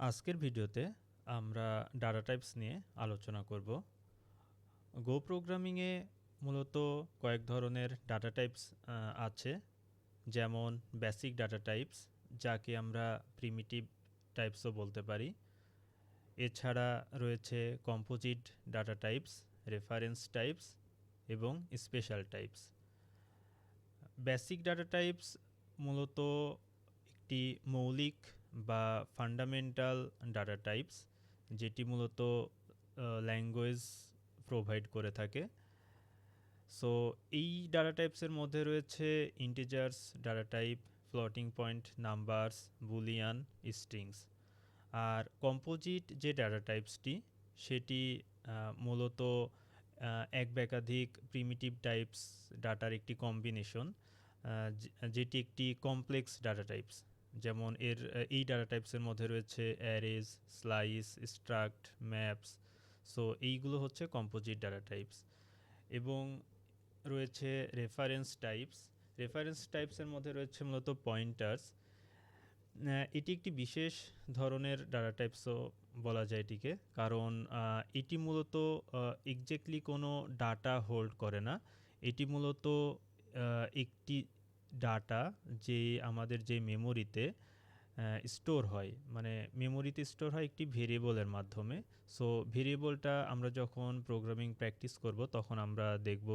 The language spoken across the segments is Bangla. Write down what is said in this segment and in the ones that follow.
আজকের ভিডিওতে আমরা ডাটা টাইপস নিয়ে আলোচনা করব। গো প্রোগ্রামিংয়ে মূলত কয়েক ধরনের ডাটা টাইপস আছে, যেমন বেসিক ডাটা টাইপস, যাকে আমরা প্রিমিটিভ টাইপসও বলতে পারি। এছাড়া রয়েছে composite data types, reference types এবং special types. Basic data types মূলত একটি মৌলিক বা ফান্ডামেন্টাল ডাটা টাইপস, যেটি মূলত ল্যাঙ্গুয়েজ প্রোভাইড করে থাকে। সো এই ডাটা টাইপসের মধ্যে রয়েছে integers data type, floating point numbers, boolean, strings. আর কম্পোজিট যে ডাটা টাইপসটি সেটি মূলত এক বা একাধিক প্রিমিটিভ টাইপস ডাটার একটি কম্বিনেশন, যেটি একটি কমপ্লেক্স ডাটা টাইপস। যেমন এই ডাটা টাইপসের মধ্যে রয়েছে অ্যারেজ, স্লাইস, স্ট্রাক্ট, ম্যাপস। সো এইগুলো হচ্ছে কম্পোজিট ডাটা টাইপস। এবং রয়েছে রেফারেন্স টাইপস। রেফারেন্স টাইপসের মধ্যে রয়েছে মূলত পয়েন্টার্স। এটি একটি বিশেষ ধরনের ডাটা টাইপসও বলা যায় এটিকে, কারণ এটি মূলত এক্স্যাক্টলি কোনো ডাটা হোল্ড করে না। এটি মূলত একটি ডাটা যে আমাদের যে মেমোরিতে স্টোর হয়, মানে মেমোরিতে স্টোর হয় একটি ভেরিয়েবলের মাধ্যমে। সো ভেরিয়েবলটা আমরা যখন প্রোগ্রামিং প্র্যাকটিস করব তখন আমরা দেখব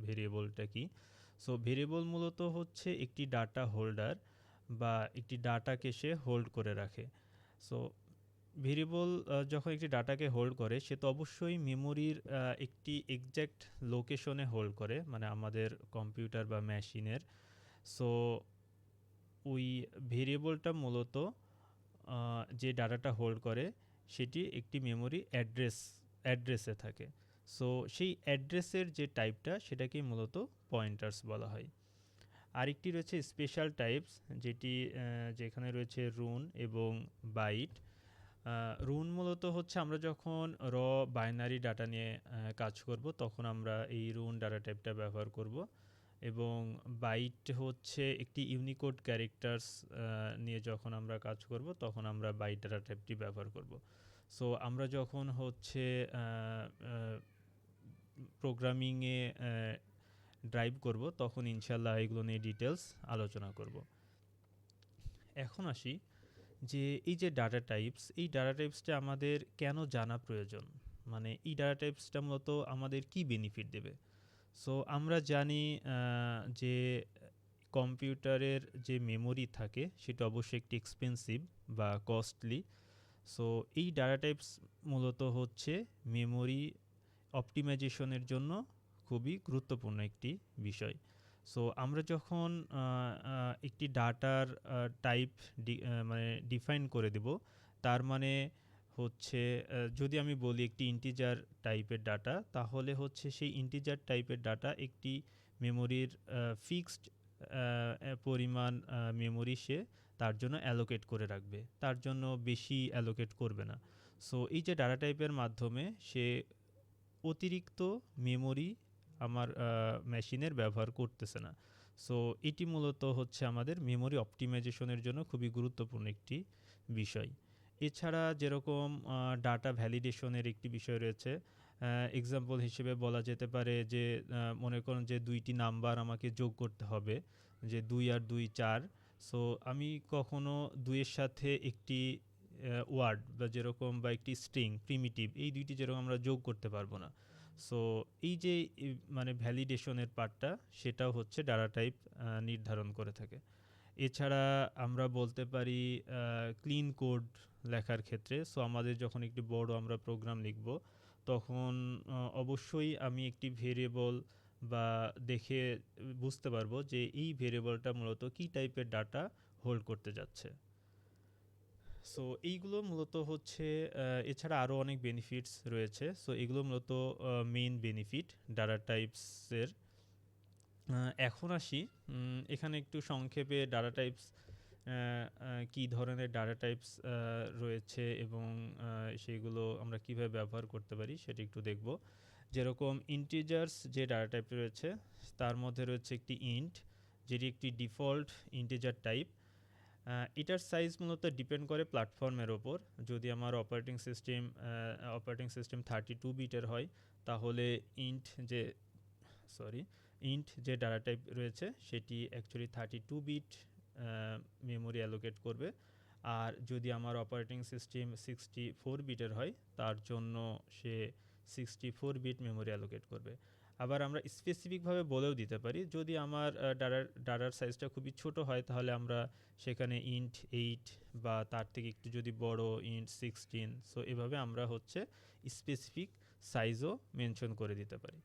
ভেরিয়েবলটা কি। সো ভেরিয়েবল মূলত হচ্ছে একটি ডাটা হোল্ডার বা একটি ডাটাকে সে হোল্ড করে রাখে। সো ভেরিয়েবল যখন একটি ডাটাকে হোল্ড করে, সে তো অবশ্যই মেমোরির একটি এক্স্যাক্ট লোকেশনে হোল্ড করে, মানে আমাদের কম্পিউটার বা মেশিনের। সো ওই ভেরিয়েবলটা মূলত যে ডাটাটা হোল্ড করে সেটি একটি মেমোরি অ্যাড্রেসে থাকে। সো সেই অ্যাড্রেসের যে টাইপটা সেটাকেই মূলত পয়েন্টার্স বলা হয়। আরেকটি রয়েছে স্পেশাল টাইপস, যেখানে রয়েছে রুন এবং বাইট। রুন মূলত হচ্ছে আমরা যখন বাইনারি ডাটা নিয়ে কাজ করব তখন আমরা এই রুন ডাটা টাইপটা ব্যবহার করব। এবং বাইট হচ্ছে একটি ইউনিকোড ক্যারেক্টার্স নিয়ে যখন আমরা কাজ করব তখন আমরা বাইট ডাটা টাইপটি ব্যবহার করব। সো আমরা যখন হচ্ছে প্রোগ্রামিংয়ে ড্রাইভ করব তখন ইনশাল্লাহ এগুলো নিয়ে ডিটেলস আলোচনা করব। এখন আসি যে এই যে ডাটা টাইপস, এই ডাটা টাইপসটা আমাদের কেন জানা প্রয়োজন, মানে এই ডাটা টাইপসটা মূলত আমাদের কি বেনিফিট দেবে। সো আমরা জানি যে কম্পিউটারের যে মেমোরি থাকে সেটা অবশ্যই একটি এক্সপেন্সিভ বা কস্টলি। সো এই ডাটা টাইপস মূলত হচ্ছে মেমোরি অপটিমাইজেশনের জন্য খুবই গুরুত্বপূর্ণ একটি বিষয়। সো আমরা যখন একটি ডাটার টাইপ মানে ডিফাইন করে দেব, তার মানে হচ্ছে যদি আমি বলি একটি ইন্টিজার টাইপের ডাটা, তাহলে হচ্ছে সেই ইন্টিজার টাইপের ডাটা একটি মেমোরির ফিক্সড পরিমাণ মেমোরি সে তার জন্য অ্যালোকেট করে রাখবে, তার জন্য বেশি অ্যালোকেট করবে না। সো এই যে ডাটা টাইপের মাধ্যমে সে অতিরিক্ত মেমোরি আমার মেশিনের ব্যবহার করতেছে না। সো এটি মূলত হচ্ছে আমাদের মেমোরি অপটিমাইজেশনের জন্য খুবই গুরুত্বপূর্ণ একটি বিষয়। এছাড়া যেরকম ডাটা ভ্যালিডেশনের একটি বিষয় রয়েছে, এক্সাম্পল হিসেবে বলা যেতে পারে যে মনে করুন যে 2টি নাম্বার আমাকে যোগ করতে হবে, যে 2 আর 2 4। সো আমি কখনো 2 এর সাথে একটি ওয়ার্ড বা যেরকম বা একটি স্ট্রিং প্রিমিটিভ, এই দুইটি যেরকম আমরা যোগ করতে পারবো না। সো এই যে মানে ভ্যালিডেশনের পার্টটা, সেটাও হচ্ছে ডাটা টাইপ নির্ধারণ করে থাকে। এছাড়া আমরা বলতে পারি ক্লিন কোড লেখার ক্ষেত্রে, সো আমাদের যখন একটি বড় আমরা প্রোগ্রাম লিখব তখন অবশ্যই আমি একটি ভেরিয়েবল বা দেখে বুঝতে পারবো যে এই ভেরিয়েবলটা মূলত কী টাইপের ডাটা হোল্ড করতে যাচ্ছে। সো এইগুলো মূলত হচ্ছে এছাড়া আরও অনেক বেনিফিটস রয়েছে। সো এগুলো মূলত মেইন বেনিফিট ডাটা টাইপসের। এখন আসি এখানে একটু সংক্ষেপে ডাটা টাইপস কী ধরনের ডাটা টাইপস রয়েছে এবং সেগুলো আমরা কীভাবে ব্যবহার করতে পারি সেটা একটু দেখব। যেরকম ইন্টিজার্স যে ডাটা টাইপ রয়েছে তার মধ্যে রয়েছে একটি ইন্ট, যেটি একটি ডিফল্ট ইন্টিজার টাইপ। এটার সাইজ মূলত ডিপেন্ড করে প্ল্যাটফর্মের ওপর। যদি আমার অপারেটিং সিস্টেম 32 বিটের হয় তাহলে ইন্ট যে সরি ইন্ট যে ডাটা টাইপ রয়েছে সেটি অ্যাকচুয়ালি 32 বিট মেমোরি অ্যালোকেট করবে। আর যদি আমার অপারেটিং সিস্টেম 64 বিটের হয় তার জন্য সে 64 বিট মেমোরি অ্যালোকেট করবে। আবার আমরা স্পেসিফিকভাবে বলেও দিতে পারি, যদি আমার ডাটার সাইজটা খুবই ছোট হয় তাহলে আমরা সেখানে ইন্ট 8 বা তার থেকে একটু যদি বড় ইন্ট 16, সো এভাবে আমরা হচ্ছে স্পেসিফিক সাইজও মেনশন করে দিতে পারি।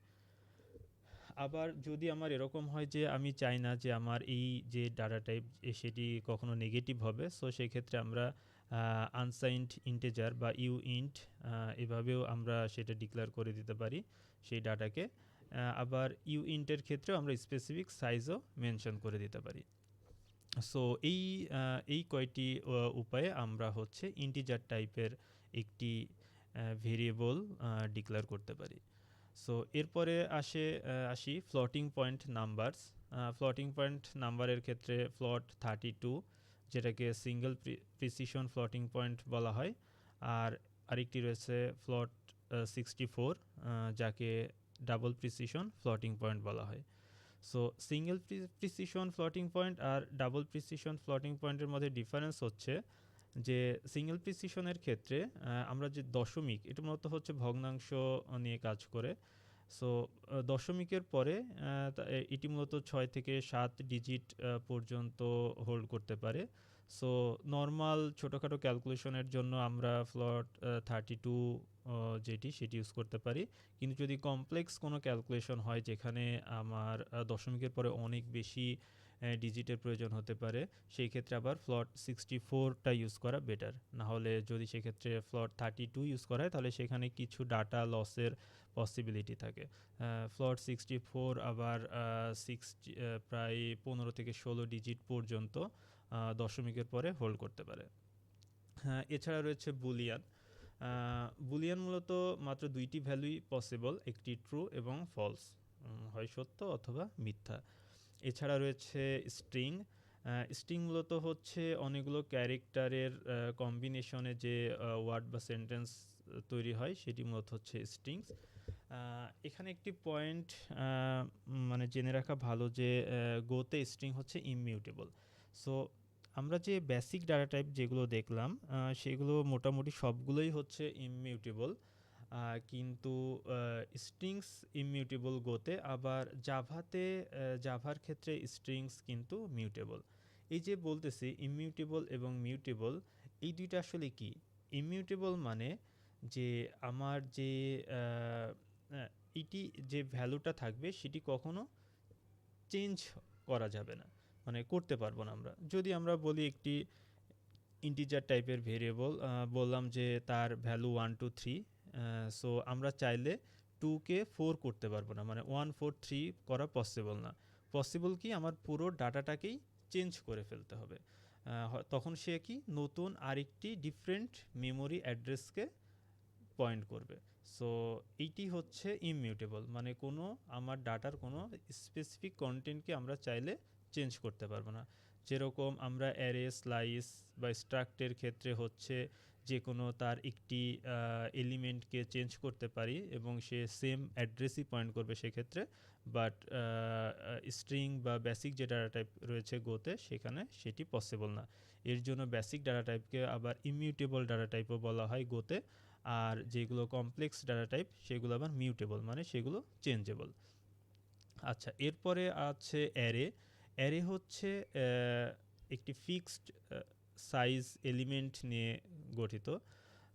আবার যদি আমার এরকম হয় যে আমি চাই না যে আমার এই যে ডাটা টাইপ সেটি কখনো নেগেটিভ হবে, সো সেই ক্ষেত্রে আমরা আনসাইন্ড ইন্টিজার বা ইউ ইন্ট এভাবেও আমরা সেটা ডিক্লেয়ার করে দিতে পারি সেই ডাটাকে। আবার ইউ ইন্টের ক্ষেত্রেও আমরা স্পেসিফিক সাইজও মেনশন করে দিতে পারি। সো এই কয়টি উপায়ে আমরা হচ্ছে ইন্টিজার টাইপের একটি ভেরিয়েবল ডিক্লেয়ার করতে পারি। সো এরপরে আসি floating point numbers. Floating point নাম্বারের ক্ষেত্রে ফ্লট 32 যেটাকে সিঙ্গেল প্রিসিশন ফ্লোটিং পয়েন্ট বলা হয়, আর আরেকটি রয়েছে ফ্লট 64 যাকে ডাবল প্রিসিশন ফ্লোটিং পয়েন্ট বলা হয়। So single precision floating point আর ডাবল প্রিসিশন ফ্লোটিং পয়েন্টের মধ্যে ডিফারেন্স হচ্ছে যে সিঙ্গেল প্রিসিশনের ক্ষেত্রে আমরা যে দশমিক, এটা মূলত হচ্ছে ভগ্নাংশ নিয়ে কাজ করে। সো দশমিকের পরে এটি মূলত 6 থেকে 7 ডিজিট পর্যন্ত হোল্ড করতে পারে। সো নর্মাল ছোটোখাটো ক্যালকুলেশনের জন্য আমরা ফ্লট 32 সেটি ইউজ করতে পারি। কিন্তু যদি কমপ্লেক্স কোনো ক্যালকুলেশন হয় যেখানে আমার দশমিকের পরে অনেক বেশি ডিজিটের প্রয়োজন হতে পারে, সেই ক্ষেত্রে আবার ফ্লট 64টা ইউজ করা বেটার। না হলে যদি সেক্ষেত্রে ফ্লট 32 ইউজ করা হয় তাহলে সেখানে কিছু ডাটা লসের পসিবিলিটি থাকে। ফ্লট 64 আবার প্রায় 15 থেকে 16 ডিজিট পর্যন্ত দশমিকের পরে হোল্ড করতে পারে। এছাড়া রয়েছে বুলিয়ান। বুলিয়ান মূলত মাত্র দুইটি ভ্যালুই পসিবল, একটি ট্রু এবং ফলস, হয় সত্য অথবা মিথ্যা। এছাড়া রয়েছে স্ট্রিং। স্ট্রিং মূলত হচ্ছে অনেকগুলো ক্যারেক্টারের কম্বিনেশনে যে ওয়ার্ড বা সেন্টেন্স তৈরি হয় সেটি মূলত হচ্ছে স্ট্রিংস। এখানে একটি পয়েন্ট মানে জেনে রাখা ভালো যে গোতে স্ট্রিং হচ্ছে ইমিউটেবল। সো আমরা যে বেসিক ডাটা টাইপ যেগুলো দেখলাম সেগুলো মোটামুটি সবগুলোই হচ্ছে ইমিউটেবল, কিন্তু স্ট্রিংস ইমিউটেবল গোতে, আবার জাভার ক্ষেত্রে স্ট্রিংস কিন্তু মিউটেবল। এই যে বলতেছি ইমিউটেবল এবং মিউটেবল, এই দুইটা আসলে কি? ইমিউটেবল মানে যে আমার যে এটি যে ভ্যালুটা থাকবে সেটি কখনো চেঞ্জ করা যাবে না, মানে করতে পারবো না আমরা। যদি আমরা বলি একটি ইন্টিজার টাইপের ভেরিয়েবল, বললাম যে তার ভ্যালু 1 2 3, সো আমরা চাইলে 2কে 4 করতে পারবো না, মানে 1 4 3 করা পসিবল না। পসিবল কি, আমার পুরো ডাটাটাকেই চেঞ্জ করে ফেলতে হবে। তখন সে কি নতুন আরেকটি ডিফারেন্ট মেমোরি অ্যাড্রেসকে পয়েন্ট করবে। সো এইটি হচ্ছে ইমিউটেবল, মানে কোনো আমার ডাটার কোনো স্পেসিফিক কন্টেন্টকে আমরা চাইলে চেঞ্জ করতে পারবো না। যেরকম আমরা অ্যারে, স্লাইস বা স্ট্রাক্টের ক্ষেত্রে হচ্ছে যে কোনো তার একটি এলিমেন্টকে চেঞ্জ করতে পারি এবং সে সেম অ্যাড্রেসই পয়েন্ট করবে সেক্ষেত্রে। বাট স্ট্রিং বা বেসিক যে ডাটা টাইপ রয়েছে গোতে সেখানে সেটি পসিবল না। এর জন্য বেসিক ডাটা টাইপকে আবার ইমিউটেবল ডাটা টাইপও বলা হয় গোতে। আর যেগুলো কমপ্লেক্স ডাটা টাইপ সেগুলো আবার মিউটেবল, মানে সেগুলো চেঞ্জেবল। আচ্ছা, এরপরে আছে অ্যারে। অ্যারে হচ্ছে একটি ফিক্সড সাইজ এলিমেন্ট নিয়ে গঠিত।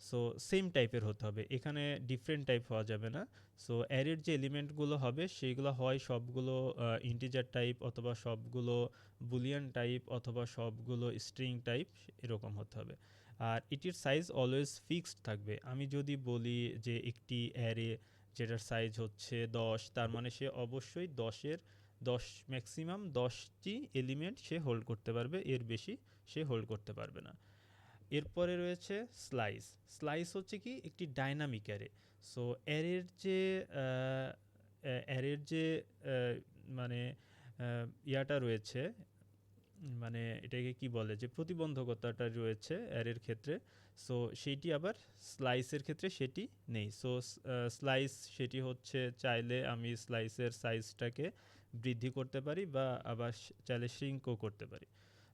সো সেম টাইপের হতে হবে, এখানে ডিফারেন্ট টাইপ হওয়া যাবে না। সো অ্যারের যে এলিমেন্টগুলো হবে সেইগুলো হয় সবগুলো ইন্টিজার টাইপ, অথবা সবগুলো বুলিয়ান টাইপ, অথবা সবগুলো স্ট্রিং টাইপ, এরকম হতে হবে। আর এটির সাইজ অলওয়েজ ফিক্সড থাকবে। আমি যদি বলি যে একটি অ্যারে যেটার সাইজ হচ্ছে 10, তার মানে সে অবশ্যই 10 ম্যাক্সিমাম 10টি এলিমেন্ট সে হোল্ড করতে পারবে, এর বেশি সে হোল্ড করতে পারবে না। এরপরে রয়েছে স্লাইস। স্লাইস হচ্ছে কি একটি ডাইনামিক অ্যারে। সো অ্যারের যে মানে ইয়াটা রয়েছে, মানে এটাকে কি বলে যে প্রতিবন্ধকতাটা রয়েছে অ্যারের ক্ষেত্রে, সো সেইটি আবার স্লাইসের ক্ষেত্রে সেটি নেই। সো স্লাইস সেটি হচ্ছে চাইলে আমি স্লাইসের সাইজটাকে বৃদ্ধি করতে পারি বা আবার চাইলে শ্রিঙ্কও করতে পারি।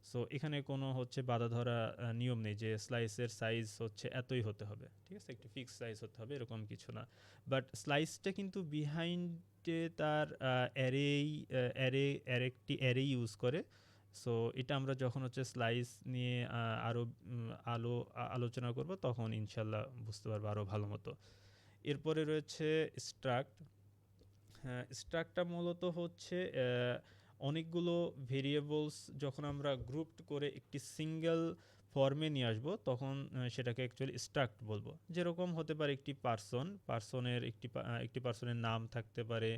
সো এখানে কোনো হচ্ছে বাঁধা ধরা নিয়ম নেই যে স্লাইসের সাইজ হচ্ছে এতই হতে হবে, ঠিক আছে, একটি ফিক্স সাইজ হতে হবে এরকম কিছু না। বাট স্লাইসটা কিন্তু বিহাইন্ডে তার একটি অ্যারে ইউজ করে। সো এটা আমরা যখন হচ্ছে স্লাইস নিয়ে আরও আলোচনা করব তখন ইনশাল্লাহ বুঝতে পারবো আরও ভালো মতো। এরপরে রয়েছে স্ট্রাক্ট। হ্যাঁ, স্ট্রাক্টটা মূলত হচ্ছে অনেকগুলো ভেরিয়েবলস যখন আমরা গ্রুপড করে একটি সিঙ্গেল ফর্মে নিয়ে আসবো তখন সেটাকে অ্যাকচুয়ালি স্ট্রাক্ট বলবো। যেরকম হতে পারে একটি পার্সনের একটি পার্সনের নাম থাকতে পারে,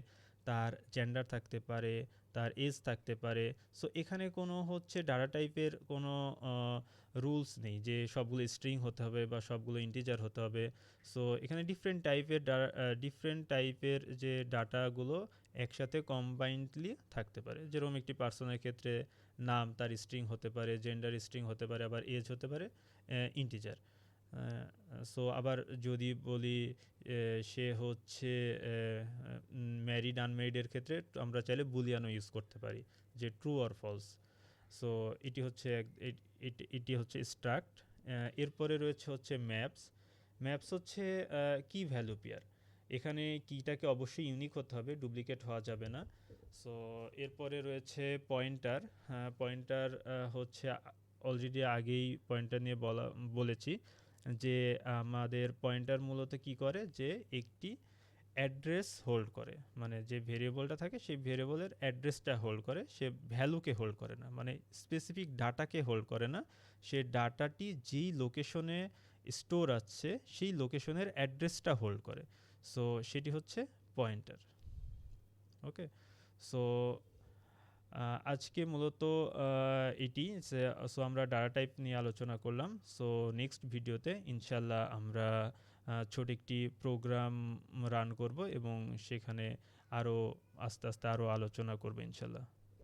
তার জেন্ডার থাকতে পারে, তার এজ থাকতে পারে। সো এখানে কোনো হচ্ছে ডাটা টাইপের কোনো রুলস নেই যে সবগুলো স্ট্রিং হতে হবে বা সবগুলো ইন্টিজার হতে হবে। সো এখানে ডিফারেন্ট টাইপের যে ডাটাগুলো একসাথে কম্বাইন্ডলি থাকতে পারে। যেরকম একটি পার্সনের ক্ষেত্রে নাম তার স্ট্রিং হতে পারে, জেন্ডার স্ট্রিং হতে পারে, আবার এজ হতে পারে ইন্টিজার। সো আবার যদি বলি সে হচ্ছে ম্যারিড আনম্যারিডের ক্ষেত্রে আমরা চাইলে বুলিয়ানও ইউজ করতে পারি, যে ট্রু অর ফলস। সো এটি হচ্ছে স্ট্রাক্ট। এরপরে রয়েছে হচ্ছে ম্যাপস। ম্যাপস হচ্ছে কি ভ্যালু পেয়ার। এখানে কিটাকে অবশ্যই ইউনিক হতে হবে, ডুপ্লিকেট হওয়া যাবে না। সো এরপরে রয়েছে পয়েন্টার। পয়েন্টার হচ্ছে অলরেডি আগেই পয়েন্টার নিয়ে বলেছি যে আমাদের পয়েন্টার মূলত কি করে, যে একটি অ্যাড্রেস হোল্ড করে, মানে যে ভেরিয়েবলটা থাকে সেই ভেরিয়েবলের অ্যাড্রেসটা হোল্ড করে, সে ভ্যালুকে হোল্ড করে না, মানে স্পেসিফিক ডাটাকে হোল্ড করে না। সে ডাটাটি যেই লোকেশনে স্টোর আছে সেই লোকেশনের অ্যাড্রেসটা হোল্ড করে। সো সেটি হচ্ছে পয়েন্টার। ওকে, সো আজকে মূলত এটি। সো আমরা ডাটা টাইপ নিয়ে আলোচনা করলাম। সো নেক্সট ভিডিওতে ইনশাল্লাহ আমরা ছোট একটি প্রোগ্রাম রান করব এবং সেখানে আরও আস্তে আস্তে আরও আলোচনা করব ইনশাল্লাহ।